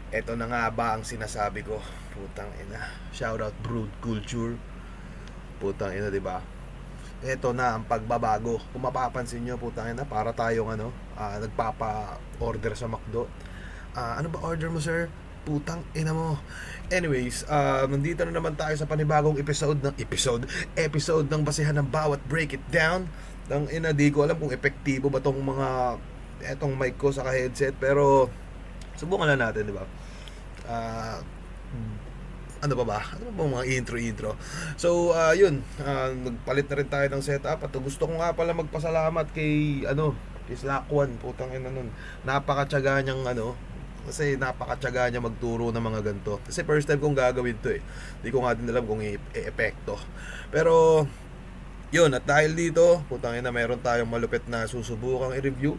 Ito na nga ba ang sinasabi ko? Putang ina. Shoutout Brood Culture. Putang ina, 'di ba? Ito na ang pagbabago. Kung mapapansin nyo, putang ina, para tayong nagpapa-order sa McDo. Ano ba order mo, sir? Putang ina mo. Anyways, nandito na naman tayo sa panibagong episode ng basihan ng bawat break it down. Nang ina, di ko alam kung epektibo ba tong etong mic ko sa headset, pero subukan na natin, di ba? Ah, ano pa ba? Ano ba mga intro? So, nagpalit na rin tayo ng setup at gusto ko nga pala magpasalamat kay Slakwan, putang ina nun. Napakatiyaga niyang kasi napakatiyaga niya magturo ng mga ganito. Kasi first time kong gagawin to eh. Hindi ko nga din alam kung i-epekto. Pero yun, at dahil dito, putang ina, meron tayong malupit na susubukang i-review.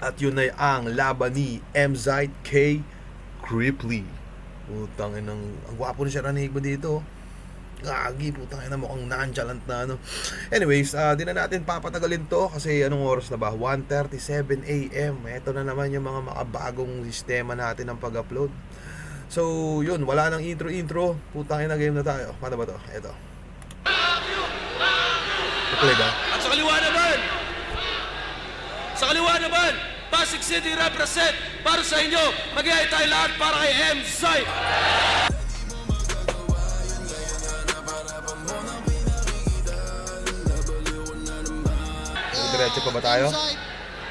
At yun ay ang laban ni Mzite K. Cripply. Putang ina, ang gwapo ni Sir Anigma dito. Gagi, putang ina, mukhang nonchalant na Anyways, di na natin papatagalin to kasi anong oras na ba? 1:37 AM. Ito na naman yung mga makabagong sistema natin ng pag-upload. So, yun, wala nang intro. Putang ina, game na tayo. Paano ba to? Ito. Pakilig ha? At sa kaliwa naman, Pasig City represent para sa inyo. Mag-iay tayo lahat para kay Mzite. Diretso pa ba tayo?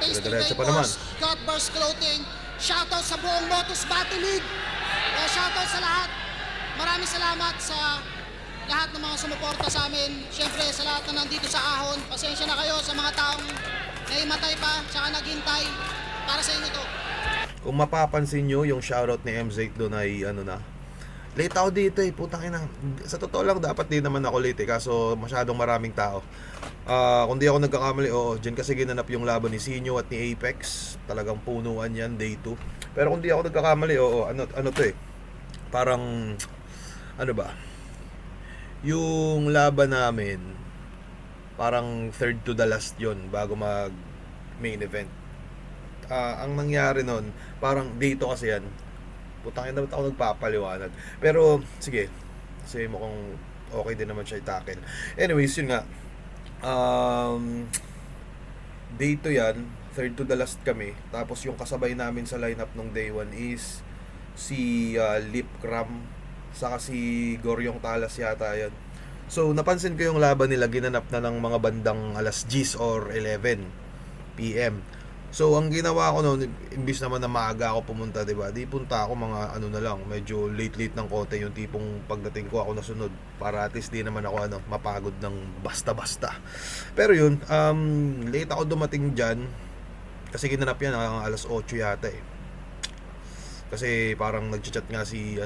Diretso pa naman. God Bars Clothing. Shoutout sa buong Motos Battle League. Shoutout sa lahat. Maraming salamat sa lahat ng mga sumuporta sa amin. Siyempre sa lahat na nandito sa Ahon. Pasensya na kayo sa mga taong naimatay pa, tsaka naghintay. Para sa inyo to. Kung mapapansin nyo, yung shoutout ni Mzite doon ay late ako dito eh, putang ina. Sa totoo lang, dapat din naman ako late eh, kaso masyadong maraming tao. Kung di ako nagkakamali, dyan kasi ginanap yung laban ni Sinyo at ni Apex. Talagang punuan yan, day 2. Pero kung di ako nagkakamali, ano to eh, parang, ano ba, yung laban namin, parang third to the last yun, bago mag main event. Ang nangyari nun, parang dito kasi yan, putang ina, ba't ako nagpapaliwanag? Pero, sige. Kasi mukhang okay din naman siya i-tackle. Anyways, yun nga. Dito yan. Third to the last kami. Tapos yung kasabay namin sa lineup nung day 1 is si Lip Cram. Saka si Goryong Talas yata yan. So, napansin ko yung laban nila ginanap na ng mga bandang alas 10 or 11 PM. So, ang ginawa ko noon, imbis naman na maaga ako pumunta, diba? Di punta ako mga na lang, medyo late ng konti, yung tipong pagdating ko ako nasunod para at least di naman ako mapagod ng basta-basta. Pero yun, late ako dumating dyan kasi ginanap yan ang alas 8 yata eh. Kasi parang nagchat nga si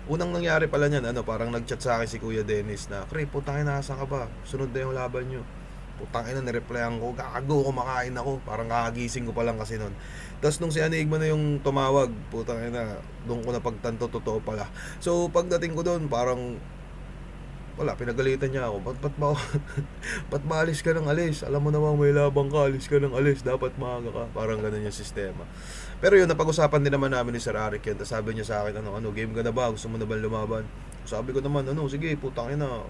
unang nangyari pala niyan, parang nagchat sa akin si Kuya Dennis na, "Kre, putang ina, nasaan ka ba? Sunod na yung laban nyo." Putang ina, nireplyan ko, gago, kumakain ako. Parang kakagising ko pa lang kasi nun. Tapos nung si Anigma na yung tumawag, putang ina, doon ko napagtanto, totoo pala. So pagdating ko doon, parang wala, pinagalitan niya ako. Ba't ba alis ka ng alis? Alam mo namang may labang ka, alis ka ng alis, dapat maaga ka. Parang ganun yung sistema. Pero yun, napag-usapan din naman namin ni Sir Arik yan. Tapos sabi niya sa akin, game ka na ba? Gusto mo na ba lumaban? Sabi ko naman, sige, putang ina,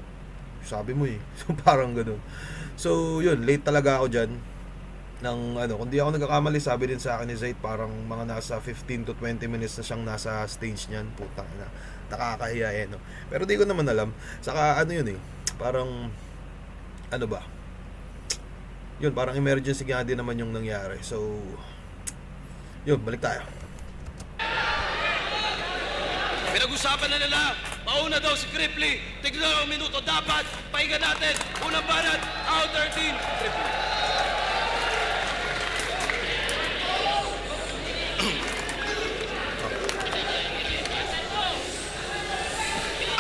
sabi mo eh. So parang ganun. So yun, late talaga ako dyan. Kung di ako nagkakamali, sabi din sa akin ni Zayt, parang mga nasa 15 to 20 minutes na siyang nasa stage niyan. Putang ina, nakakahiya eh, no? Pero di ko naman alam. Saka yun eh, parang ba, yun, parang emergency nga din naman yung nangyari. So yun, balik tayo. Pinag-usapan na nila, mauna daw si Cripply. Tignan ang minuto dapat. Pahinga natin. Unang banat, out 13. Cripply.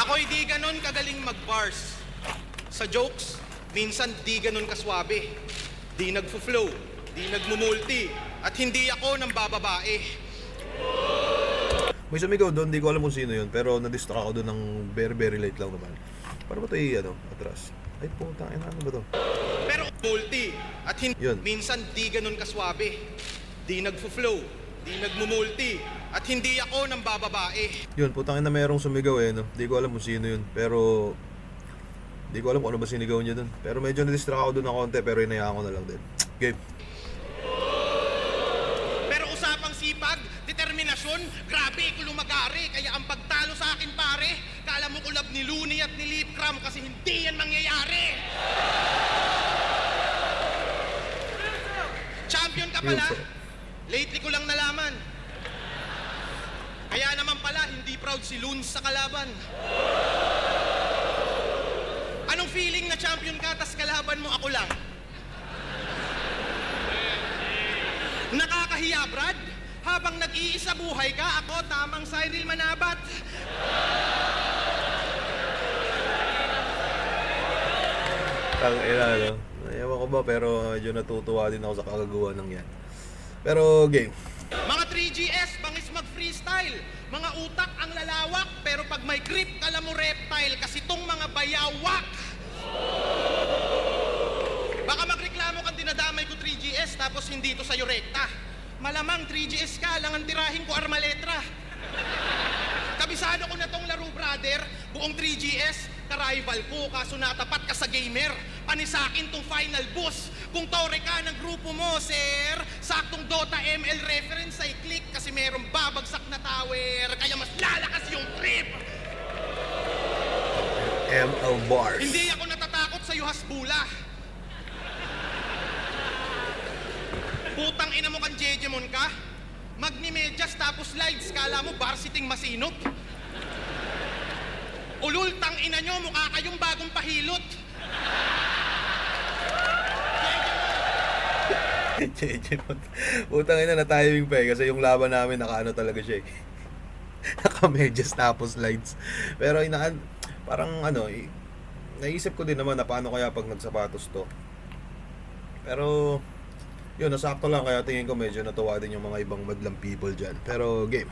Ako'y di ganon kagaling mag-bars. Sa jokes, minsan di ganon kaswabe. Di nagfo-flow, di nagmumulti, at hindi ako nang bababae. May sumigaw doon, di ko alam kung sino yun, pero na-distract ako doon ng very very late lang naman. Paano ba ito atras? Ay putang ina, ano ba to? Pero multi. At Yun. minsan di ganun kaswabe. Di nagfo-flow, di nagmumulti. At hindi ako nang bababae. Yun, putang ina merong sumigaw no. Di ko alam kung sino yun. Pero di ko alam kung ano ba sinigaw niya dun. Pero medyo na-distract ako dun ng konti, pero inayaan ko na lang din. Game. Pero usapang sipag, determinasyon, grabe ko lumagari. Kaya ang pagtalo sa akin pare, kala mo kulab ni Looney at ni Lipcram kasi hindi yan mangyayari. Champion ka pala. Lately ko lang nalaman. Kaya naman pala, hindi proud si Loons sa kalaban. Anong feeling na champion ka, tas kalaban mo ako lang? Nakakahiya, Brad. Habang nag-iisa buhay ka, ako tamang Cyril Manabat. Tang ina, no? Ewan ko ba, pero medyo natutuwa din ako sa kagagawa ng yan. Pero game. Mga 3GS, bangis mag-freestyle. Mga utak ang lalawak, pero pag may grip, kala mo reptile, kasi tong mga bayawak. Baka magreklamo kang dinadamay ko 3GS, tapos hindi to sa'yo rekta. Malamang 3GS ka, lang ang tirahin ko armaletra. Kabisado ko na tong laro, brother. Buong 3GS, ka-rival ko, kaso natapat ka sa gamer. Panisakin tong final boss. Kung tore ka ng grupo mo, sir, saktong Dota ML reference ay click kasi merong babagsak na tower. Kaya mas lalakas yung trip. ML Bars. Hindi ako natatakot sa Hasbula. Putang ina mo kang Jejemon ka? Magnimedyas tapos slides, kala mo varsiting masinop? Ulul, tang ina nyo, mukha kayong bagong pahilot. Jejemon. Putang ina na timing pa kasi yung laban namin nakaano talaga siya eh. Naka-medyas tapos slides. Pero parang naisip ko din naman na paano kaya pag nagsapatos to. Pero yun, nasakto lang kaya tingin ko medyo natuwa din yung mga ibang madlang people dyan. Pero game.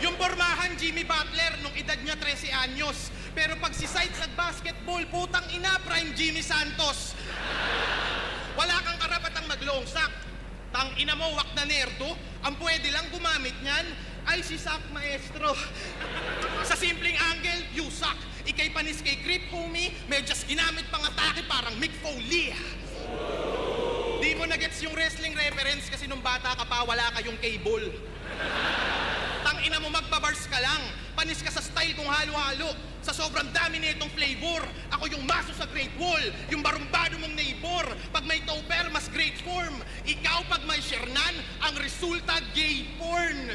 Yung pormahan, Jimmy Butler, nung edad niya 13 anyos. Pero pag si Sides nag-basketball, putang ina, prime Jimmy Santos. Wala kang karapatang maglongsak. Tang ina mo, wak na nerdo. Ang pwede lang gumamit niyan ay si Sak Maestro. Sa simpleng angle, you suck. Ikay panis kay Grip, homie. Medyas ginamit pang atake parang Mick Foley. Di mo na-gets yung wrestling reference kasi nung bata ka pa, wala kayong cable. Tang ina mo, magpabars ka lang. Panis ka sa style kung halo-halo. Sa sobrang dami nitong flavor. Ako yung maso sa Great Wall. Yung barumbado mong neighbor. Pag may topper, mas great form. Ikaw pag may shernan, ang resulta gay porn.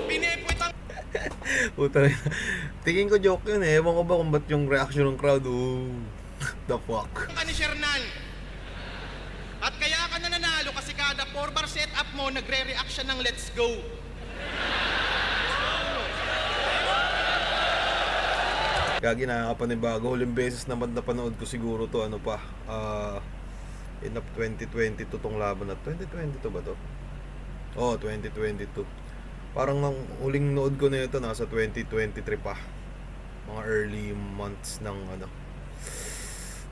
Pinepwet ang... Puta ina. Tingin ko joke yun eh. Ewan ko ba kung ba't yung reaction ng crowd. The fuck. ka ni Shernan. At kaya ka nananalo kasi kada 4-bar setup mo, nagre-react siya ng let's go. Gagi, nakakapanibago. Huling beses naman napanood ko siguro to, in 2022 tong laban na. 2022 ba to? Oh, 2022. Parang ang huling nood ko na ito, nasa 2023 pa. Mga early months ng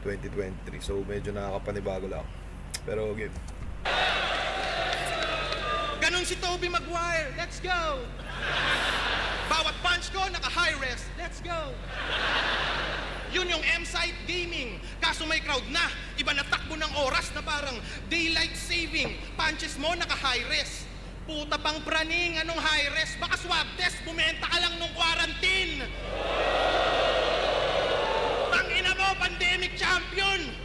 2023. So, medyo nakakapanibago lang. Pero, game. Ganon si Tobey Maguire, let's go! Bawat punch ko, naka-high rest, let's go! Yun yung M-Site Gaming. Kaso may crowd na, iba na takbo ng oras na parang daylight saving. Punches mo, naka-high rest. Puta pang praning, anong high rest? Baka swab test, bumenta ka lang nung quarantine! Tangina mo, pandemic champion!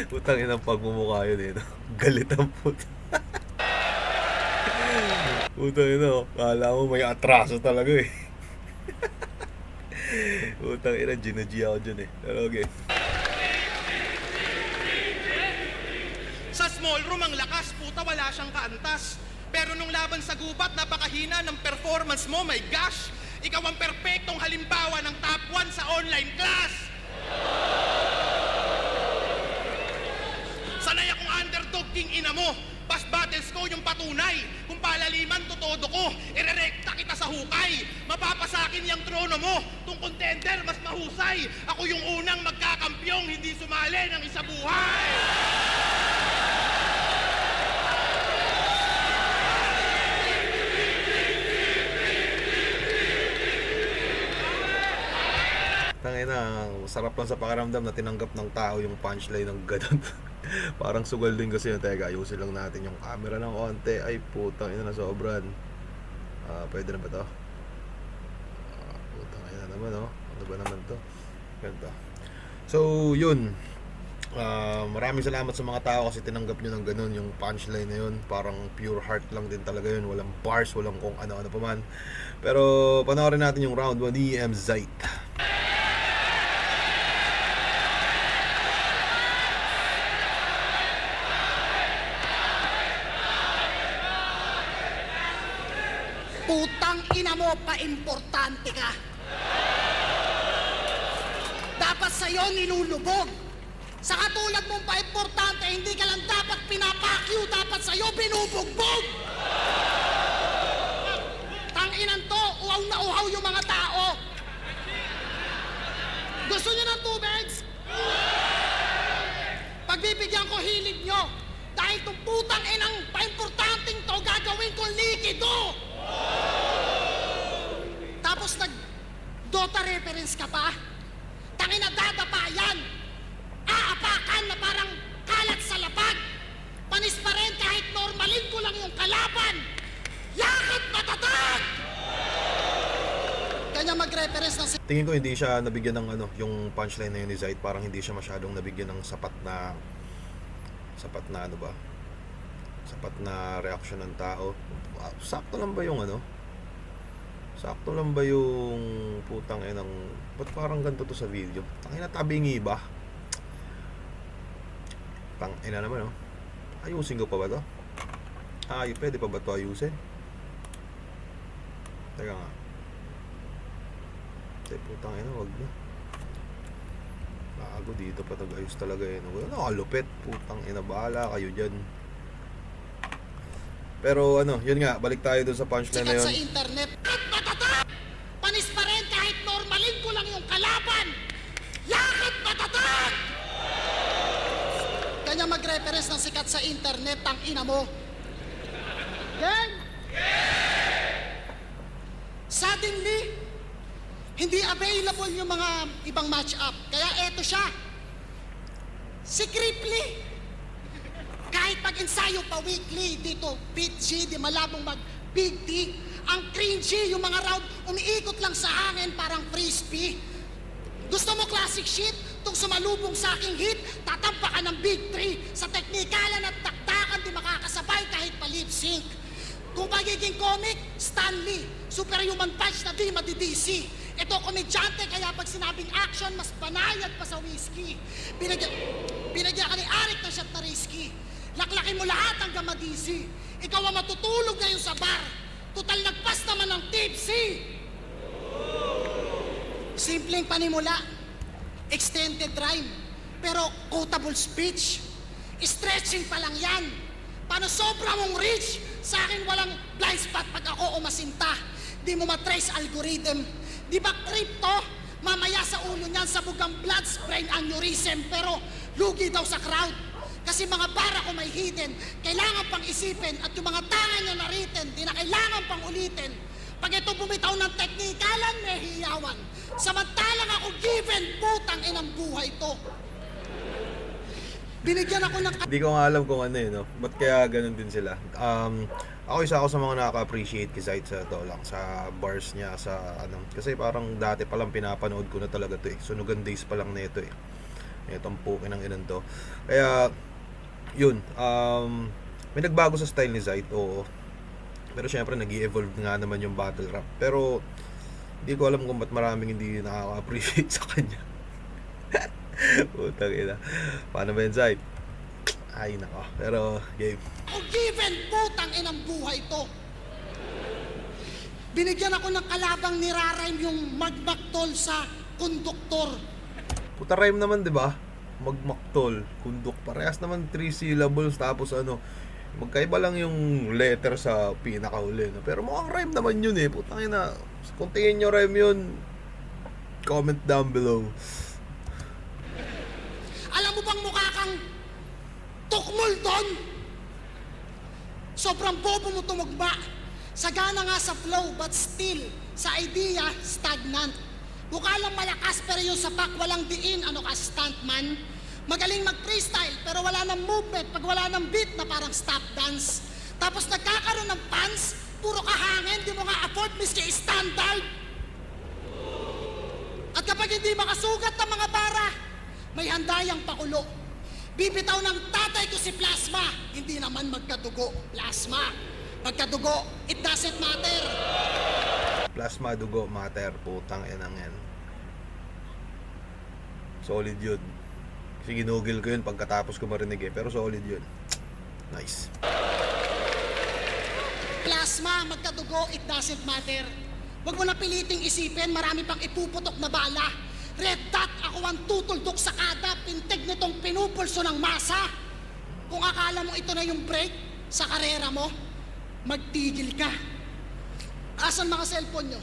Putang inang pagmumukha yun eh. Galit ang puta. Putang ina, kala mo may atraso talaga eh. Putang ina, ginaji ako dyan eh. Pero okay. Sa small room ang lakas, puta wala siyang kaantas. Pero nung laban sa gubat, napakahina ng performance mo, my gosh! Ikaw ang perpektong halimbawa ng top 1 sa online class! Sanay akong underdog king ina mo. past battles ko yung patunay. Kung palaliman, tutodo ko. Irerekta kita sa hukay. Mapapasakin yung trono mo. Tung contender, mas mahusay. Ako yung unang magkakampyong hindi sumali ng isa buhay. Tangina, sarap lang sa pakiramdam na tinanggap ng tao yung punchline ng ganun. Parang sugal din kasi yun. Teka, ayusin lang natin yung camera ng konti. Ay, putang ina na sobran. Pwede na ba to? Putang ina naman, oh. Ano ba naman to? Ganda. So, yun. Maraming salamat sa mga tao kasi tinanggap nyo ng ganun yung punchline na yun. Parang pure heart lang din talaga yun. Walang bars, walang kung ano-ano pa man. Pero panoorin natin yung round 1 ni M. Zait. Putang ina mo, pa-importante ka. Dapat sa'yo nilulubog. Sa katulad mong pa-importante, hindi ka lang dapat pinapakyu, dapat sa'yo binubugbog. Tanginan to, uhaw na uhaw yung mga tao. Gusto nyo ng tubig? Pagbibigyan ko hilig nyo. Dahil itong putang inang pa-importanting to, gagawin ko likido. Tapos nag-Dota reference ka pa? Tangina, dadapa yan. Aapakan na parang kalat sa lapag. Panis pa rin kahit normalin ko lang yung kalaban. Yakit matatag! Kanya mag-reference ng Tingin ko hindi siya nabigyan ng ano, yung punchline na yun ni Zait, parang hindi siya masyadong nabigyan ng sapat na ano ba? Sapat na reaction ng tao. Sakto lang ba yung ano? Sakto lang ba yung putang inang ba't parang ganito to sa video? Tangina, tabingi ba? Tangina naman, oh. Ayusin ko pa ba to? Pwede pa ba to ayusin? Teka nga. Putang ina, wag na. Bago dito pa nag-ayos talaga yun. Nakalupit. Putang ina, bahala kayo dyan. Pero ano, yun nga, balik tayo dun sa punchline na sikat yun. sa internet. At matatag! Panis pa rin kahit normalin ko lang yung kalaban. Yakit matatag! Kanya mag-reference ng sikat sa internet, ang ina mo. Gang! Suddenly, hindi available yung mga ibang match-up. Kaya eto siya. Si Cripply. Kahit mag-ensayo pa weekly dito, Big G, di malabong mag-Big T. Ang cringy, yung mga round, umiikot lang sa hangin parang frisbee. Gusto mo classic shit? Tung sumalubong sa aking hit, tatampa ka ng Big 3. Sa teknikalan at taktakan, di makakasabay kahit pa lip sync. Kung magiging comic, Stanley. Superhuman punch na di madidisi. Ito komedyante, kaya pag sinabing action, mas banayad pa sa whiskey. Binagyan ka ni Arik ng shot na risky. Laklakin mo lahat hanggang madisi. Ikaw ang matutulog ngayon sa bar. Total nagpas naman ng tipsy. Simpleng panimula. Extended rhyme. Pero quotable speech. Stretching pa lang yan. Paano sobra mong rich? Sa akin walang blind spot pag ako umasinta. Di mo matrace algorithm. Di ba crypto? Mamaya sa ulo niyan sa bugang bloods, brain aneurysm. Pero lugi daw sa crowd. Kasi mga bara ko may hidden, kailangan pang isipin at yung mga tangan niya na-written, di na kailangan pang ulitin. Pag ito bumitaw ng teknikalan, may hiyawan. Samantalang ako given, putang inang buhay to. Binigyan ako ng... Hindi ko nga alam kung ano yun, no? Ba't kaya ganun din sila? Isa ako sa mga nakaka-appreciate kay Zait sa to lang, sa bars niya, sa ano. Kasi parang dati palang pinapanood ko na talaga to eh. Sunugan days pa lang na ito eh. Itong pukin ng inan to. Kaya, yun, may nagbago sa style ni Zait, oo. Pero syempre, nag-i-evolve nga naman yung battle rap. Pero, hindi ko alam kung ba't maraming hindi nakaka-appreciate sa kanya. Putang ina. Paano ba yun, Zait? Ay, nako. Pero, game. Ako given, putang inang buhay to. Binigyan ako ng kalabang nirarime yung magmaktol sa konduktor. Puta rhyme naman, di ba? Magmaktol, kundok. Parehas naman 3 syllables. Tapos ano, Magkaiba lang yung letter sa pinakahuli, no? Pero mukhang rhyme naman yun eh. Putang ina. Kung tingin nyo rhyme yun, comment down below. Alam mo bang mukha kang tukmol doon? Sobrang bobo mo tumugma. Sagana nga sa flow, but still, sa idea, stagnant. Mukha lang malakas, pero yung sapak walang diin. Ano ka, stuntman? Magaling mag-freestyle, pero wala ng movement. Pag wala ng beat na parang stop dance. Tapos nagkakaroon ng fans, puro kahangin, di mo nga afford miski standard. At kapag hindi makasugat ng mga bara, may handayang pakulo. Bibitaw ng tatay ko si Plasma, hindi naman magkadugo. Plasma, magkadugo, it doesn't matter. Plasma, dugo, matter. Putang inang yan. Solid yun. Kasi ginugil ko yun pagkatapos ko marinig eh. Pero solid yun. Nice. Plasma, magkadugo, it doesn't matter. Huwag mo na piliting isipin, marami pang ipuputok na bala. Red dot, ako ang tutuldok sa kada pintig nitong pinupulso ng masa. Kung akala mo ito na yung break sa karera mo, magtigil ka. Asan mga cellphone nyo?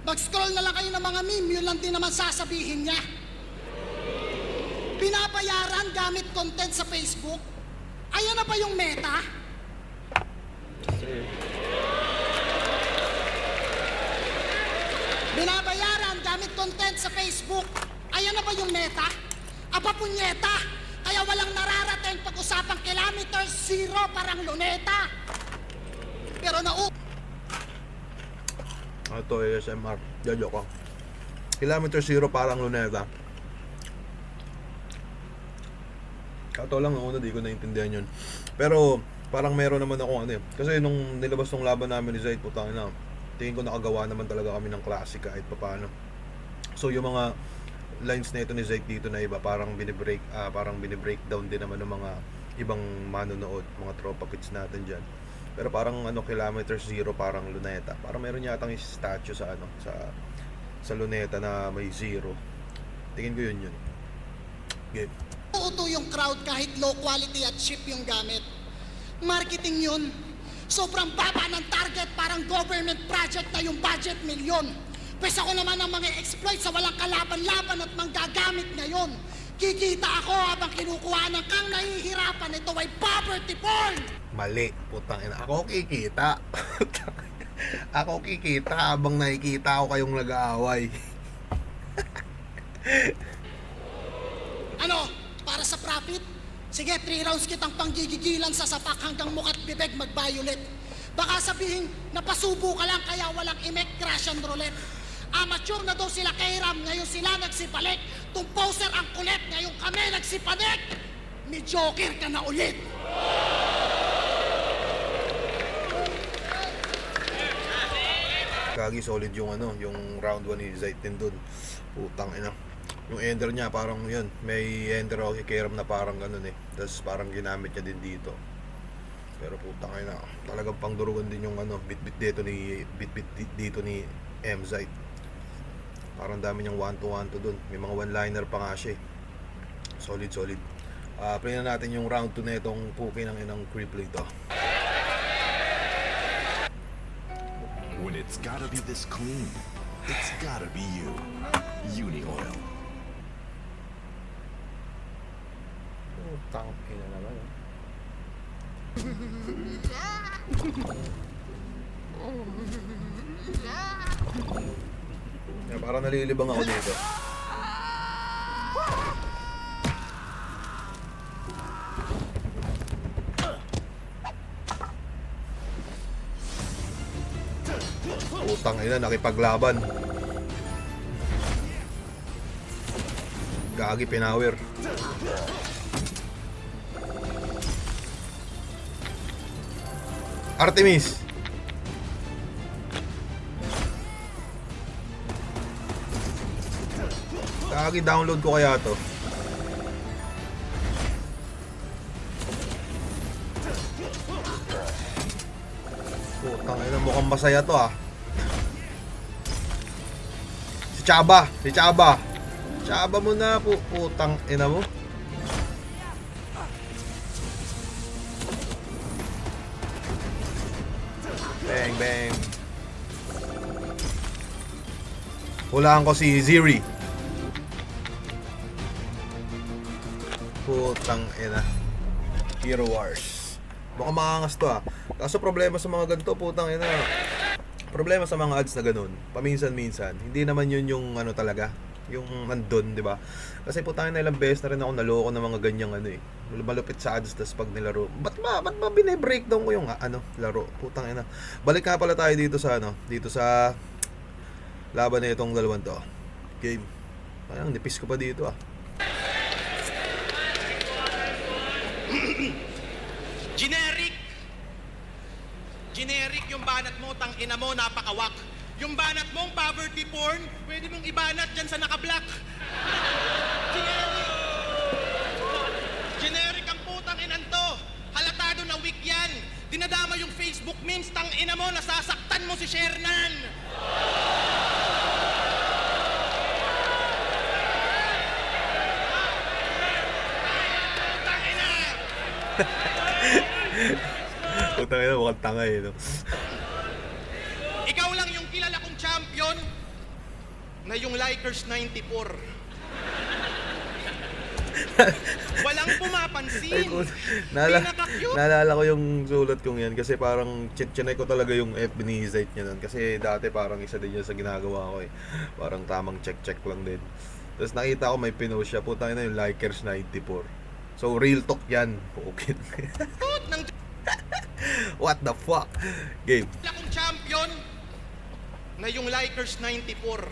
Mag-scroll na lang kayo ng mga meme, yun lang din naman sasabihin niya. Binabayaran gamit content sa Facebook? Ayan na ba yung meta? Binabayaran gamit content sa Facebook. Ayan na ba yung meta? Aba punyeta, kaya walang nararating pag-usapang kilometer zero parang luneta. Pero Ito ASMR. Jojo ko. Kilometer zero parang luneta. Kato lang nung una di ko naintindihan yun. Pero parang meron naman ako ano eh. Kasi nung nilabas tong laban namin ni Zaid, putang ina, tingin ko nakagawa naman talaga kami ng klase kahit papaano. So yung mga lines na ito ni Zaid dito na iba, parang binibreakdown din naman ng mga ibang manonood, mga tropa pits natin dyan. Pero parang ano, kilometer zero parang luneta. Parang meron yatang statue sa ano, sa luneta na may zero. Tingin ko yun. Game. uuto yung crowd kahit low quality at cheap yung gamit. Marketing yun. Sobrang baba ng target, parang government project na yung budget milyon. Pwes ako naman ang mga exploit sa walang kalaban-laban at manggagamit ngayon. Kikita ako habang kinukuha ng kang nahihirapan. Ito ay poverty porn! Mali, putang ina. Ako kikita. Ako kikita habang nakikita ko kayong nag-aaway. Ano? Para sa profit? Sige, 3 rounds kitang panggigigilan sa sapak hanggang mukat bibig mag-violet. Baka sabihin, napasubo ka lang kaya walang imek, crash and roulette. Amateur na daw sila kay Ram, ngayon sila nagsipalik. Tung poser ang kulit, ngayon kami nagsipanik. May joker ka na ulit. Kagi solid yung ano, yung round 1 ni Zaitin dun. Putang ina. Yung ender niya parang yun, may ender ako kay Keram na parang ganun eh. Tapos parang ginamit niya din dito. Pero putang ina, talagang pangdurugan din yung ano, bit-bit dito ni M-Zite. Parang dami niyang 1-2 dun. May mga one-liner pa nga siya eh. Solid. Play na natin yung round 2 na itong puki ng inang crippling to. When it's gotta be this clean, it's gotta be you. Uni Oil. Putang ina naman eh. Parang nalilibang ako dito. Putang ina, nakipaglaban. Gagi, pinawer. Artemis. Gagi, download ko kaya to. Putang ina, mukhang masaya to ah. Si Chaba. Chaba mo na po, putang ina mo. Bang, bang. Hulaan ko si Ziri. Putang ina. Hero Wars. Baka makangas to ah. Kaso problema sa mga ganito, putang ina. Problema sa mga ads na ganun. Paminsan-minsan. Hindi naman yun yung ano talaga. Yung nandun, di ba? Kasi putang ina, ilang beses na rin ako naloko ng mga ganyang ano eh. Malupit sa ads tas pag nilaro. Ba't ba bine-breakdown ko yung ano, laro? Putang ina. Balik nga pala tayo dito sa ano. Dito sa laban na itong dalawang to. Game. Parang nipis ko pa dito ah. Generic! Generic yung banat mo, tangina mo, napakawak. Yung banat mong poverty porn, pwede mong ibanat dyan sa naka-black. Generic! Generic ang putang inan to. Halatado na weak yan. Dinadama yung Facebook memes, tangina mo, nasasaktan mo si Shernan. Putang ina! Putang ina, mukhang tanga eh, no? Ikaw lang yung kilala kong champion na yung Lakers 94. Walang pumapansin. Pinaka-cute. Naalala ko yung sulat kong yan kasi parang chinay ko talaga yung FB ni Zayt niya nun. Kasi dati parang isa din yan sa ginagawa ko eh. Parang tamang check lang din. Tapos nakita ko may pinost siya. Putang ina yung Lakers 94. So real talk yan. Okay. Ng What the fuck? Game. kilala kong champion na yung Lakers 94.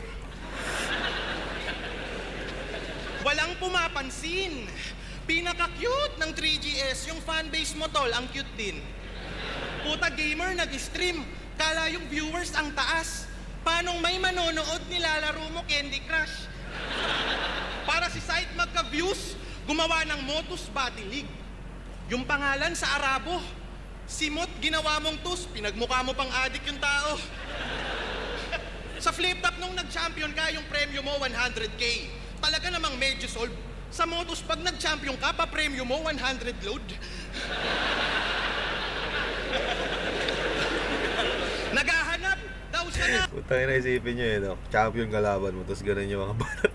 Walang pumapansin. Pinaka-cute ng 3GS. Yung fanbase mo, tol, ang cute din. Puta gamer, nag-stream. Kala yung viewers ang taas. Paanong may manonood, nilalaro mo Candy Crush? Para si site magka-views, gumawa ng Motus Battle League. Yung pangalan sa Arabo. Simot, ginawa mong tus, pinagmukha mo pang adik yung tao. Sa flip top nung nag-champion ka, yung premyo mo 100k. Talaga namang medyo solve. Sa Motus, pag nag-champion ka, pa premyo mo 100 load. Naghahanap daw siya na. Putang ina, isipin nyo eh, no? Champion kalaban mo, tapos ganun yung mga banat.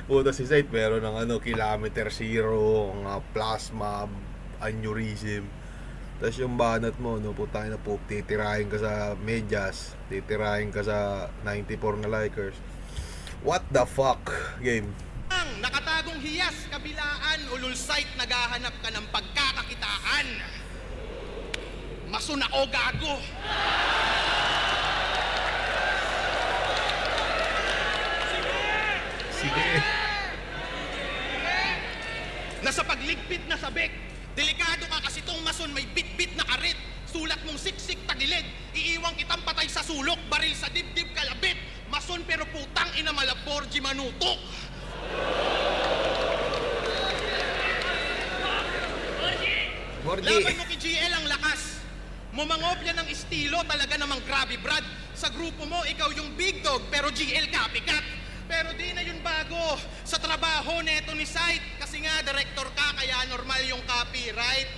Puta si Zayt, meron ng ano, kilometer zero, mga plasma, aneurysm. Tapos yung banat mo, no, putang ina po, titirahin ka sa medyas, titirahin ka sa 94 na Lakers. What the fuck? Game. Ang nakatagong hiyas, kabilaan, ulul site, naghahanap ka ng pagkakakitaan. Masun ako, gago. Sige. Nasa pagligpit na sabik, delikado ka kasi tong mason may bit-bit na karit. Sulat mong siksik tagilid, iiwang kitang patay sa sulok, baril sa dibdib kalabit. Mason pero putang ina malaborgi manutok. Borgi. Laban mo kay GL ang lakas. Mumangopya ng estilo, talaga namang grabe brad. Sa grupo mo, ikaw yung big dog, pero GL copycat. Pero di na yun bago sa trabaho neto ni Sight. Kasi nga, director ka, kaya normal yung copyright.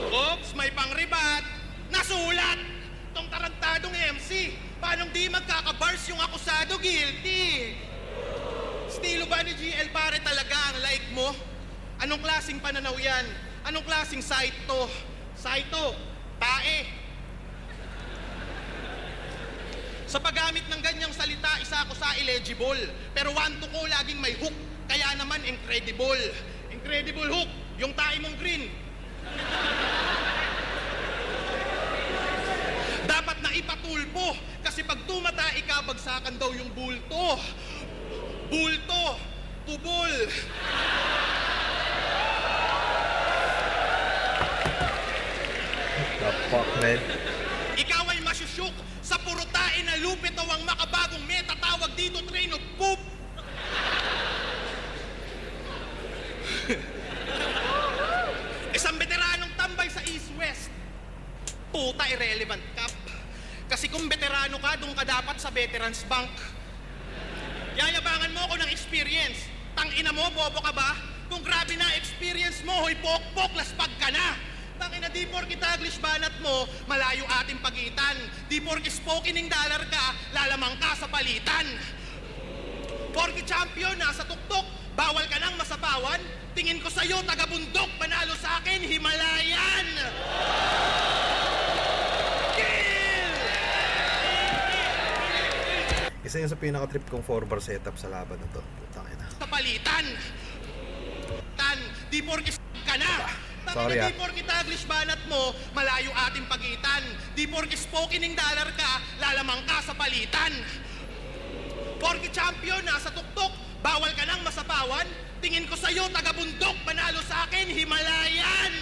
Oops, may pang-rebat. Nasulat! Tong tarantadong MC. Paanong di magkakabars yung akusado? Guilty! Estilo ba ni GL pare talaga ang like mo? Anong klaseng pananaw yan? Anong klaseng site to? Site to? Tae! Sa paggamit ng ganyang salita, isa ako sa illegible. Pero one to ko laging may hook. Kaya naman incredible. Incredible hook. Yung tae mong green. Dapat na ipatulpo. Kasi pag tumata, ikabagsakan daw yung bulto. Bulto. Tubol. The fuck, man? Ikaw ay masyusyuk sa purutain na lupit o ang makabagong meta tawag dito train of poop. Isang veteranong tambay sa East-West. Puta, irrelevant cap. Kasi kung veterano ka, doon ka dapat sa Veterans Bank. Yayabangan mo ako ng experience. Tangina mo, bobo ka ba? Kung grabe na experience mo, hoy pok-pok, laspag ka na. Tangina, di porke Taglish banat mo, malayo ating pagitan. Di porke spoken ng dollar ka, lalamang ka sa palitan. Porke champion, nasa tuktok, bawal ka nang masapawan. Tingin ko sa'yo, taga-bundok, panalo sa akin, Himalayan! Kill! Isa yun sa pinaka-trip kong 4-bar setup sa laban na to. Putang ina. Sa palitan. Di porke ka na. Sorry, Di porke Taglish banat mo, malayo ating pagitan. Di porke spoken ng dollar ka, lalamang ka sa palitan. Porke champion, nasa tuktok, bawal ka nang masapawan. Tingin ko sa'yo, taga-bundok, panalo sa akin, Himalayan!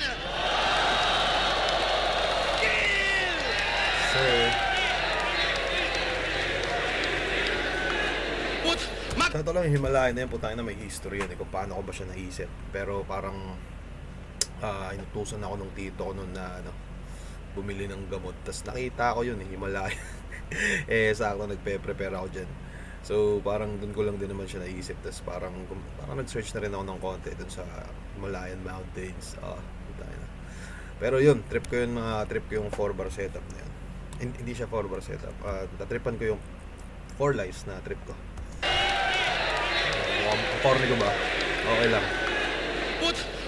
Kill! Sir. Sa ito lang yung Himalayan na yun, putang ina, may history yun kung paano ko ba siya naisip. Pero parang inutusan ako nung tito ko nun na bumili ng gamot. Tapos nakita ko yun, Himalayan. Sakto nagpe-prepare ako dyan. So parang dun ko lang din naman siya naisip. Tapos parang nag-search na rin ako ng konti dun sa Himalayan Mountains. Pero yun, trip ko yung 4-bar setup na yun. Hindi siya 4-bar setup. Natripan ko yung 4 lives na trip ko. Corny ko ba? Okay lang.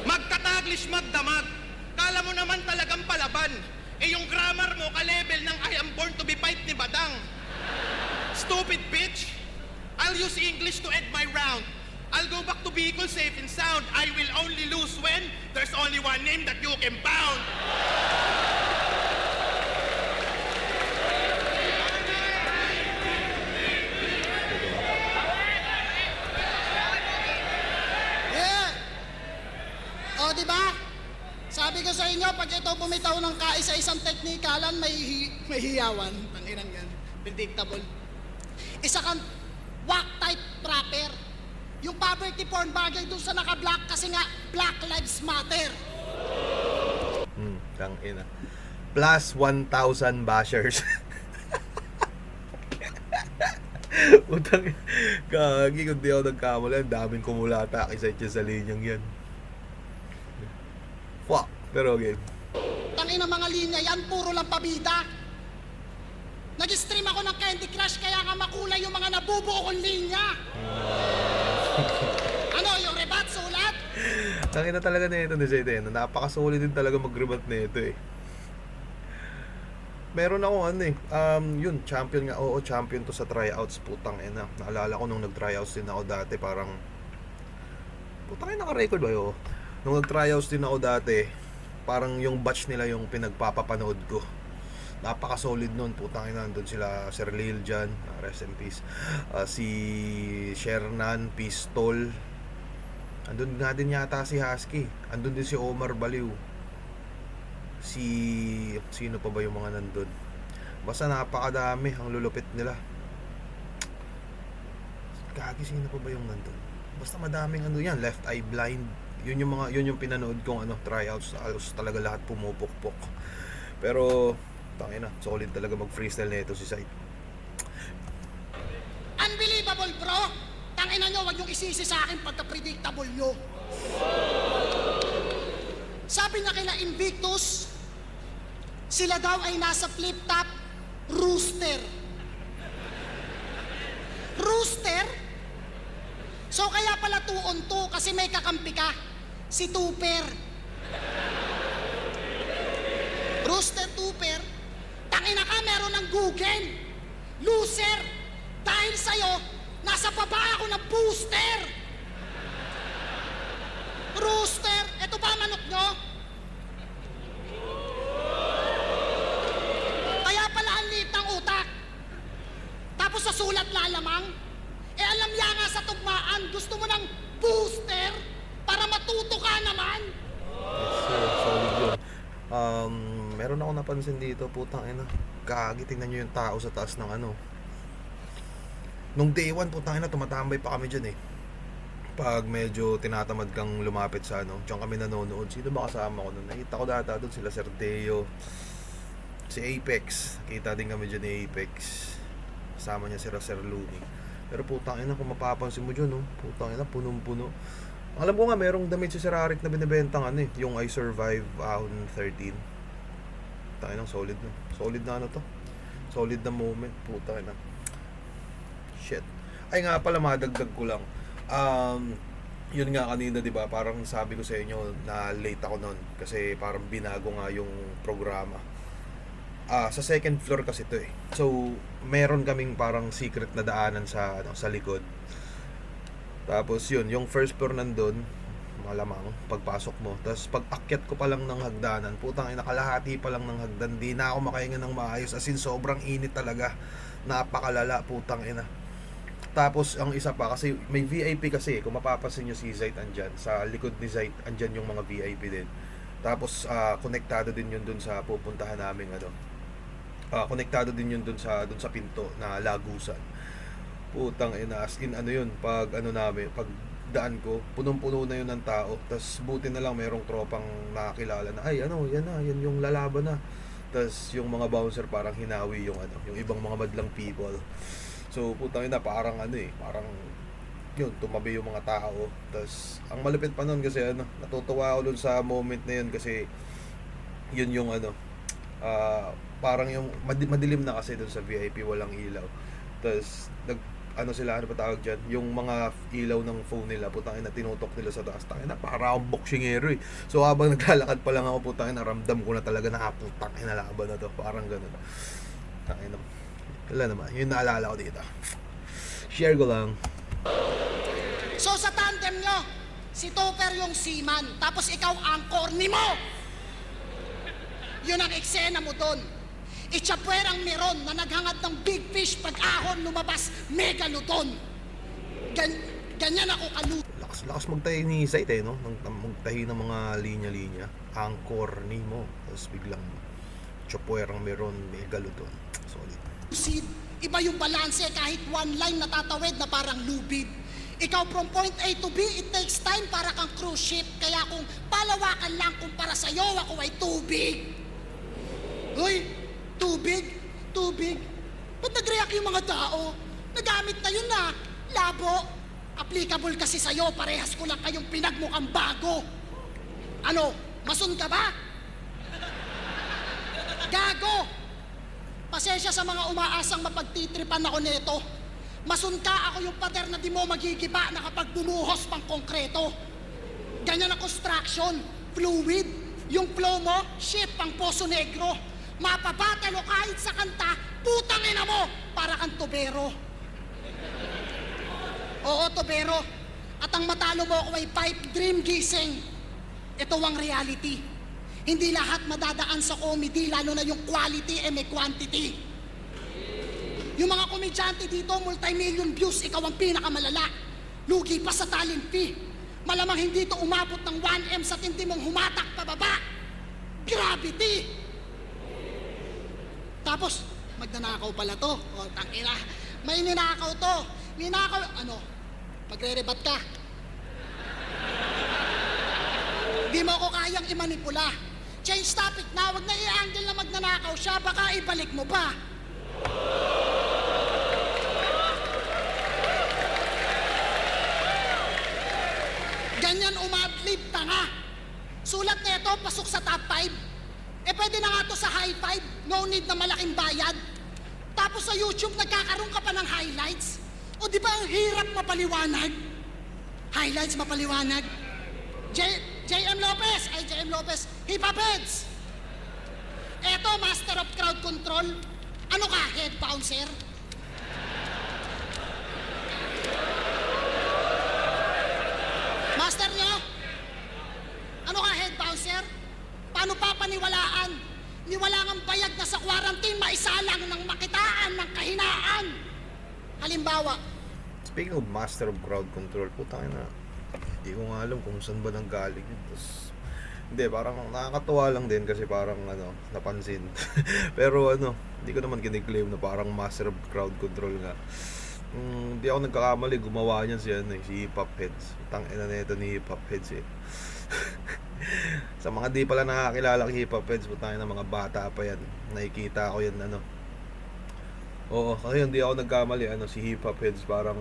Magtataglish magdamag. Kala mo naman talagang palaban. Yung grammar mo ka-level ng I am born to be fight ni Badang. Stupid bitch. I'll use English to end my round. I'll go back to Bicol safe and sound. I will only lose when there's only one name that you can pound. O, di ba? Sabi ko sa inyo, pag ito bumitaw ng kaisa-isang teknikalan, may hiyawan. Tanginang yan. Predictable. Isa kang whack type rapper. Yung poverty porn bagay dun sa naka-black kasi nga Black Lives Matter. Tangina. Plus 1,000 bashers. Utang. Kagi, kung di ako nagkamali, ang daming kumulata isa sa linyang yan. Fuck. Pero okay. Tangina mga linya yan, puro lang pabida. Nag-stream ako ng Candy Crush kaya nga makulay yung mga nabubuo kong linya. Ano, yung rebat, sulat? Tangina talaga na ito ni Zayden. Napakasulit din talaga mag-rebat na ito eh. Meron ako yun, champion nga. Oo, champion to sa tryouts. Putang ina. Naalala ko nung nag-tryouts din ako dati, parang putang ina, naka-record ba yun? Nung nag-tryouts din ako dati, parang yung batch nila yung pinagpapapanood ko. Napaka-solid nun, putang ina. Nandun sila, Sir Lil dyan, rest in peace. Si Shernan, Pistol. Andun nga din yata si Husky. Andun din si Omar Baliw. Sino pa ba yung mga nandun? Basta napakadami, ang lulupit nila. Gagi, sino pa ba yung nandun? Basta madaming yan, Left Eye Blind. Yun yung pinanood kong tryouts. Alos talaga lahat pumupukpok. Pero tangina, solid talaga mag-freestyle na ito si Sight. Unbelievable, bro! Tangina nyo, wag yung isisi sa akin pagka-predictable nyo. Sabi nga kila Invictus, sila daw ay nasa flip-top rooster. Rooster? So kaya pala 2-on-2 kasi may kakampi ka. Si Tupper. Rooster, Tupper. Tangina ka, meron ng Google. Loser. Dahil sa'yo, nasa baba ako ng booster. Rooster. Ito ba manok nyo? Kaya pala ang liit ng utak. Tapos sa sulat lalamang. Alam niya nga sa tugmaan, gusto mo ng booster para matuto ka naman. Yes sir, solid yun. Meron ako napansin dito, putang ina. Gagi, tingnan nyo yung tao sa taas ng Nung day 1, putang ina, tumatambay pa kami dyan eh. Pag medyo tinatamad kang lumapit sa diyan kami nanonood. Sino ba kasama ko nun? Nakita ko data doon sila Sir Deo, si Apex. Kita din kami dyan ni Apex. Kasama niya si Sir Looney. Pero putang ina, kung mapapansin mo dyan, putang ina, punong-puno. Alam ko nga, merong damit si Sir Arik na binibentang ano eh, yung I Survive Ahon 13. Tayo ng solid na. Solid na ano to. Solid na moment. Puta na. Shit. Ay nga pala, madagdag ko lang. Yun nga kanina, di ba? Parang sabi ko sa inyo na late ako noon. Kasi parang binago nga yung programa. Sa second floor kasi to eh. So, meron kaming parang secret na daanan sa sa likod. Tapos yun, yung first floor nandun, malamang pagpasok mo. Tapos pag akyat ko pa lang ng hagdanan, putang ina, kalahati pa lang ng hagdan, di na ako makahinga ng maayos. As in, sobrang init talaga. Napakalala, putang ina. Tapos ang isa pa, kasi may VIP kasi, kung mapapansin nyo si Zayt andyan, sa likod ni Zayt andyan yung mga VIP din. Tapos konektado din yun dun sa pupuntahan namin konektado din yun dun sa pinto na lagusan. Putang ina, as in ano yun, pag ano namin, pag daan ko, punong-puno na yun ng tao. Tapos buti na lang merong tropang nakakilala na, ay ano, yan na, yan yung lalaban na. Tapos yung mga bouncer parang hinawi yung yung ibang mga madlang people. So putang ina, parang parang yun, tumabi yung mga tao. Tapos ang malupit pa nun kasi natutuwa ako dun sa moment na yun kasi yun yung parang yung madilim na kasi dun sa VIP, walang ilaw. Tapos sila, ano pa tawag dyan, yung mga ilaw ng phone nila, putang ina, tinutok nila sa taas. Tangina, para akong boksingero eh. So habang naglalakad pa lang ako, putang ina, ramdam ko na talaga na putang ina, laban na to. Parang ganun. Tangina, wala naman, yun naalala ko dito. Share ko lang. So sa tandem nyo, si Topper yung seaman, tapos ikaw ang corny mo. Yun ang eksena mo doon. Itsapuerang meron na naghangad ng big fish pag ahon lumabas megalodon. Ganyan ako kalut. Lakas magtahi ni Zayt no? Magtahi ng mga linya-linya. Ang corny mo. Tapos biglang tsapuerang meron, megalodon. Solid. Iba yung balanse kahit one line natatawid na parang lubid. Ikaw from point A to B, it takes time para kang cruise ship. Kaya kung palawakan lang kumpara sa'yo, ako ay tubig. Uy! Tubig. Ba't nag-react yung mga tao? Nagamit na yun na. Labo. Applicable kasi sa'yo, parehas ko lang kayong pinagmukhang bago. Ano, masun ka ba? Gago. Pasensya sa mga umaasang mapagtitripan ako neto. Masun ka, ako yung pader na di mo magigiba na kapag bumuhos pang konkreto. Ganyan ang construction, fluid. Yung flow mo, ship pang Poso Negro. Mapabatalo kahit sa kanta, putang ina mo, para kang tubero. Oo, tubero. At ang matalo mo ako ay pipe dream gising. Ito ang reality. Hindi lahat madadaan sa comedy, lalo na yung quality may quantity. Yung mga komedyante dito, multi-million views, ikaw ang pinakamalala. Lugi pa sa talent fee. Malamang hindi ito umabot ng 1M sa tindi mong humatak pababa. Gravity! Tapos, magnanakaw pala to. O, tangina. May ninakaw to. Ninakaw, magre-rebat ka. Di mo ako kayang imanipula. Change topic na, wag na i-angle na magnanakaw siya, baka ibalik mo pa. Ganyan umadlib, tanga. Sulat na ito, pasok sa top 5. Pwede na nga to sa high five, no need na malaking bayad. Tapos sa YouTube, nagkakaroon ka pa ng highlights. O di ba ang hirap mapaliwanag? Highlights mapaliwanag. JM Lopez, Hip Hop Heads. Eto, Master of Crowd Control. Ano ka, head bouncer? Master nyo? Ano ka, head bouncer? Paano papaniwalaan? Niwala ng bayag na sa quarantine, maisalang ng makitaan ng kahinaan. Halimbawa, Speaking of Master of Crowd Control, putang ina, hindi ko nga alam kung saan ba nanggaling yun. Tapos, hindi, parang nakakatuwa lang din kasi parang napansin. Pero hindi ko naman kiniklaim na parang Master of Crowd Control nga. Hindi ako nagkakamali, gumawa niyan si Hip Hop Heads. Tangina na ito ni Hip Hop Heads eh. Sa mga di pala nakakilala kay Hip Hop Heads, putang ina, mga bata pa yan. Nakikita ko yan Oo, kasi hindi ako nagkamali, si Hip Hop Heads parang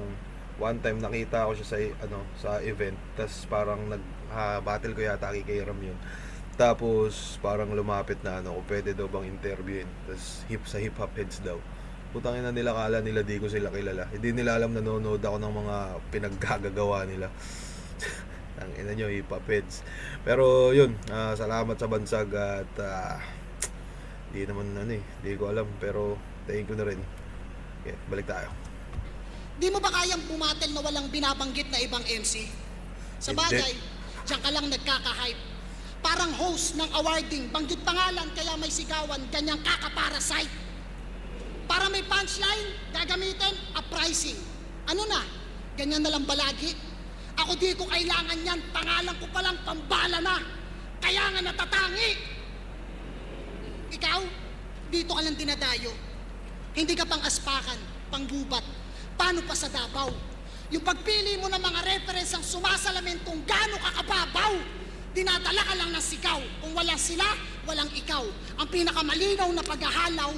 one time nakita ko siya sa sa event, tas parang battle ko yata kay Ram yun. Tapos parang lumapit na kung pwede daw bang interviewin. Tas sa hip hop heads daw. Putang ina nila, kala nila di ko sila kilala. Hindi nila alam nanonood ako ng mga pinaggagawa nila. Ang ina nyo, hip hop heads. Pero yun, salamat sa bansag at di naman di ko alam, pero thank you na rin. Okay, balik tayo. Di mo ba kayang bumatel na walang binabanggit na ibang MC? Sa bagay, diyan ka lang nagkaka-hype. Parang host ng awarding, banggit pangalan kaya may sigawan, ganyang kaka-parasite. Para may punchline, gagamitin, uprising. Ano na? Ganyan na lang balagi? Ako di ko kailangan yan, pangalan ko palang pambala na. Kaya nga natatangi. Ikaw, dito ka lang dinadayo. Hindi ka pang aspakan, panggubat. Paano pa sa Davao? Yung pagpili mo ng mga reference ang sumasalamin kung gaano ka kababaw. Dinadala ka lang ng sigaw. Kung walang sila, walang ikaw. Ang pinakamalinaw na paghahalaw,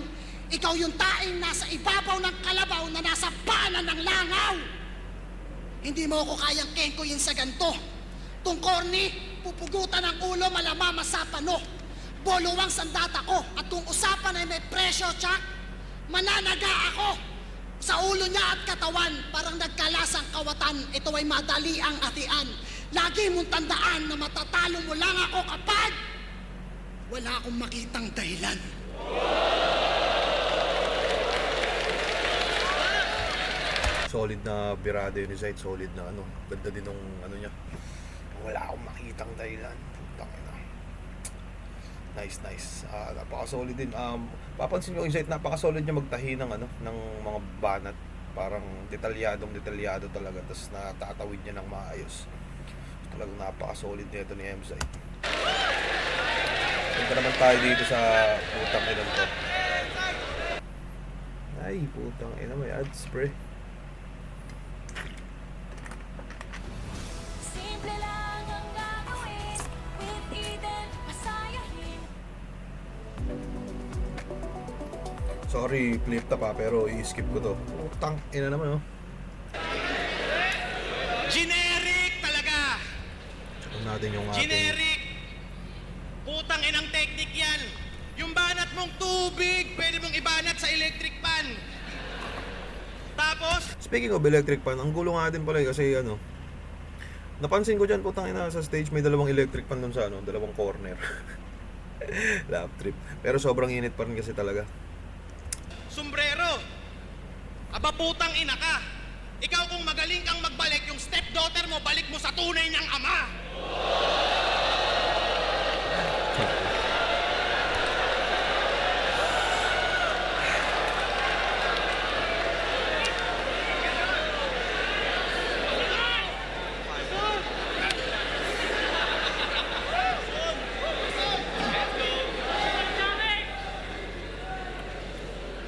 ikaw yung taing nasa ibabaw ng kalabaw na nasa paanan ng langaw. Hindi mo ako kayang kengkoyin sa ganto. Tung corny, pupugutan ng ulo, malamama sa pano. Boluwang sandata ko, at kung usapan ay may presyo, tsak, mananaga ako. Sa ulo niya at katawan, parang nagkalasang kawatan, ito ay madali ang atian. Lagi mong tandaan na matatalo mo lang ako kapag wala akong makitang dahilan. Solid na birada yun ni Zaid, solid na ganda din nung niya. Wala akong makitang dahilan. Putang ina. Nice. Napaka-solid din. Papansin nyo yung Zaid, napaka-solid niya magtahi ng ng mga banat. Parang detalyado talaga. Tapos natatawid niya ng maayos. Talagang napaka-solid nito ni M. Zaid. Punta naman tayo dito sa putang ina to. Ay, putang ina, may ad spray. Simple lang ang gagawin, with Eden, masayahin. Sorry, flip top pero i-skip ko to. Putang ina naman Generic talaga! Check natin yung ating... Generic! Putang inang technique yan! Yung banat mong tubig, pwede mong ibanat sa electric pan. Tapos, Speaking of electric pan, ang gulo nga din pala kasi napansin ko dyan, putang ina, sa stage may dalawang electric pan dun sa dalawang corner. Lap trip. Pero sobrang init pa rin kasi talaga. sombrero. Aba putang ina ka. Ikaw kung magaling kang magbalik, yung stepdaughter mo, balik mo sa tunay niyang ama.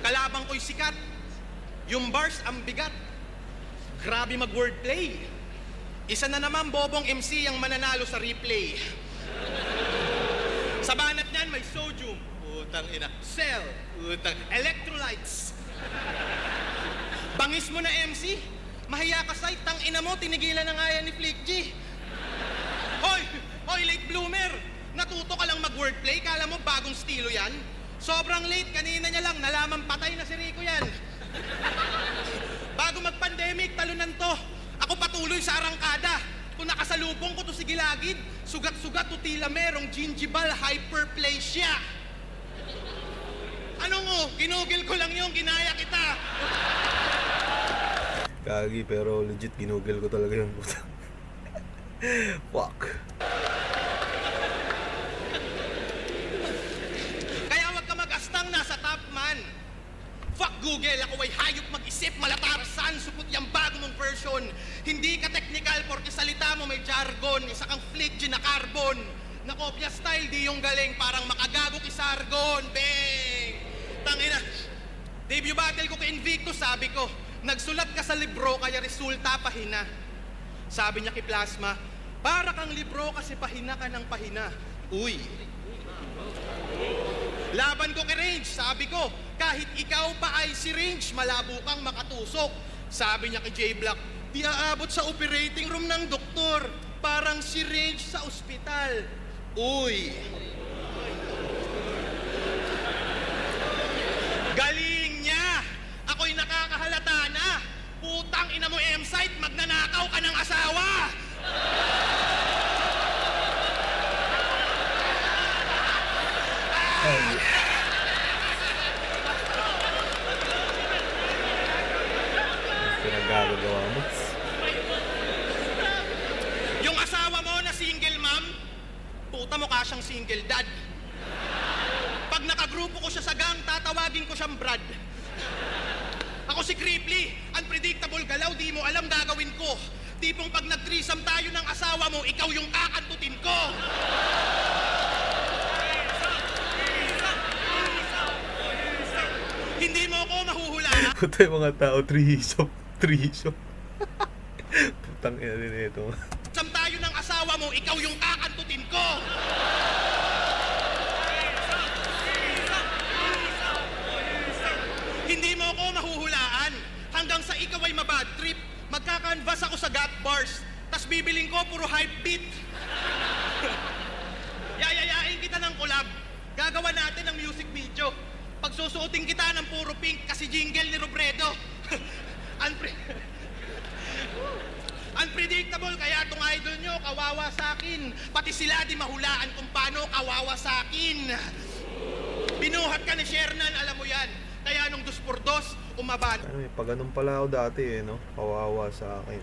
Kalabang ko'y sikat. Yung bars ang bigat. Grabe mag-wordplay. Isa na naman bobong MC ang mananalo sa replay. Sa banat niyan may sodium. Utang ina. Cell. Utang. Electrolytes. Bangis mo na MC. Mahiya ka sa'y tang ina mo. Tinigilan na nga yan ni Flick G. Hoy, late bloomer. Natuto ka lang mag-wordplay. Kala mo bagong estilo yan? Sobrang late. Kanina niya lang nalaman patay na si Rico yan. Bago mag-pandemic, talunan to. Ako patuloy sa arangkada. Kung nakasalubong ko to si Gilagid, sugat-sugat to tila merong gingival hyperplasia. Ano mo? Ginugil ko lang yung ginaya kita. Kagi, pero legit ginugel ko talaga yun. Fuck. Kaya wag ka mag-astang nasa top man. Fuck Google, ako ay hayop mag-isip, malatarasan, supot yung bago mong version. Hindi ka technical, porque salita mo may jargon, isa kang Flick G na carbon. Na kopya style, di yung galing, parang makagago ki Sargon, bang! Tangina, debut battle ko kay Invictus, sabi ko, nagsulat ka sa libro, kaya resulta pahina. Sabi niya kay Plasma, para kang libro kasi pahina ka ng pahina. Uy! Laban ko kay Range, sabi ko, kahit ikaw pa ay si Range, malabo kang makatusok. Sabi niya kay J-Block, Di aabot sa operating room ng doktor. Parang syringe sa ospital. Uy! Galing niya! Ako'y nakakahalata na! Putang ina mo, M-Site, magnanakaw ka ng asawa! Pinagagagawa mo. Yung asawa mo na single mom, puta mukha siyang single dad. Pag nakagrupo ko siya sa gang, tatawagin ko siyang Brad. Ako si Cripply, unpredictable galaw, di mo alam gagawin ko. Tipong pag nag-threesome tayo ng asawa mo, ikaw yung kakantutin ko. Hindi mo ako mahuhulaan. Puta yung mga tao, threesome. Putang ina din ito. Sam tayo ng asawa mo, ikaw yung kakantutin ko. Hindi mo ako mahuhulaan. Hanggang sa ikaw ay mabad trip, magkakanvas ako sa gat bars, tas bibiling ko puro hype beat. Yayayain kita ng collab. Gagawa natin ng music video. Pagsusuotin kita ng puro pink kasi jingle ni Robredo. Unpredictable, kaya itong idol nyo, kawawa sa akin. Pati sila di mahulaan kung paano kawawa sa akin. Binuhat ka ni Shernan, alam mo yan. Kaya nung 2x2, umaban. Ano eh, pag ganun pala ako dati eh, no? Kawawa sa akin.